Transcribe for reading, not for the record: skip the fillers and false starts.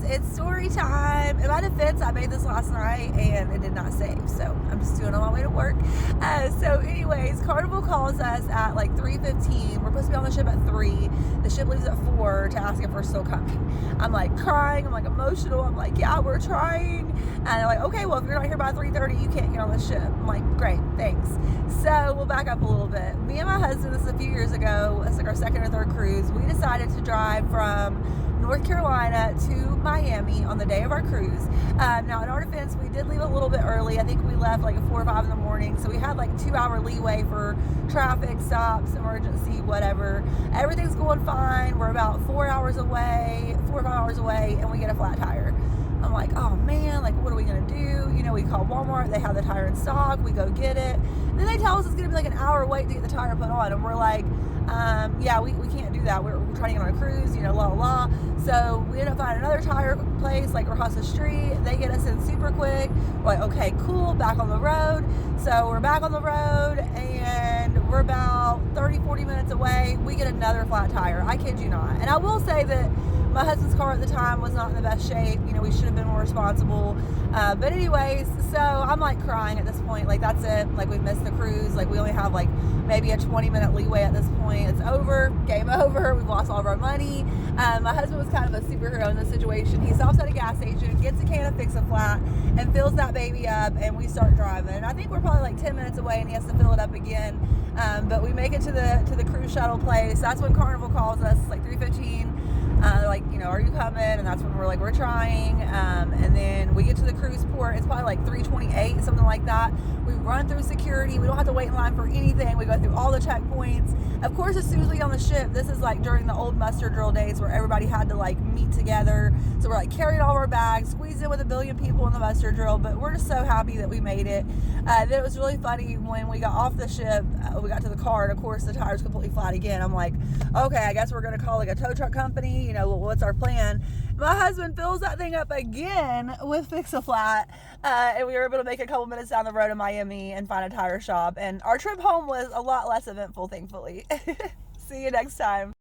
it's story time. In my defense, I made this last night and it did not save, so I'm just doing it on my way to work. So anyways, Carnival calls us at like 3:15. We're supposed to be on the ship at 3. The ship leaves at 4 to ask if we're still coming. I'm like crying, I'm like emotional, I'm like, yeah, we're trying. And they're like, okay, well, if you're not here by 3:30, you can't get on the ship. I'm like, great, thanks. So we'll back up a little bit. Me and my husband, this is a few years ago, it's like our second or third cruise, we decided to drive from North Carolina to Miami on the day of our cruise. Now, in our defense, we did leave a little bit early. I think we left like at 4 or 5 in the morning, so we had like 2-hour leeway for traffic stops, emergency, whatever. Everything's going fine. We're about 4 hours away, 4 or 5 hours away, and we get a flat tire. I'm like, oh man, like what are we gonna do? You know, we call Walmart, they have the tire in stock, we go get it. And then they tell us it's gonna be like an hour wait to get the tire put on, and we're like, yeah, we can't do that. We're trying to get on a cruise, you know, la la. So we end up finding another tire place like across the street. They get us in super quick. We're like, okay, cool, back on the road. So we're back on the road and we're about 30-40 minutes away. We get another flat tire. I kid you not. And I will say that my husband's car at the time was not in the best shape. You know, we should have been more responsible. But anyways, so I'm like crying at this point. Like, that's it. Like, we've missed the cruise. Like, we only have like maybe a 20-minute leeway at this point. It's over. Game over. We've lost all of our money. My husband was kind of a superhero in this situation. He stops at a gas station, gets a can of Fix-A-Flat, and fills that baby up, and we start driving. And I think we're probably like 10 minutes away, and he has to fill it up again. But we make it to the cruise shuttle place. That's when Carnival calls us, like 3:15. They're like, you know, are you coming? And that's when we're like, we're trying. And then we get to the cruise port. It's probably like 3:28, something like that. We run through security. We don't have to wait in line for anything. We go through all the checkpoints. Of course, as soon as we get on the ship, this is like during the old muster drill days where everybody had to like meet together. So we're like carrying all of our bags, squeezed in with 1 billion people in the muster drill. But we're just so happy that we made it. Then it was really funny when we got off the ship, we got to the car, and of course the tire's completely flat again. I'm like, okay, I guess we're going to call like a tow truck company. You know, what's our plan? My husband fills that thing up again with Fix-A-Flat, and we were able to make a couple minutes down the road in Miami and find a tire shop. And our trip home was a lot less eventful, thankfully. See you next time.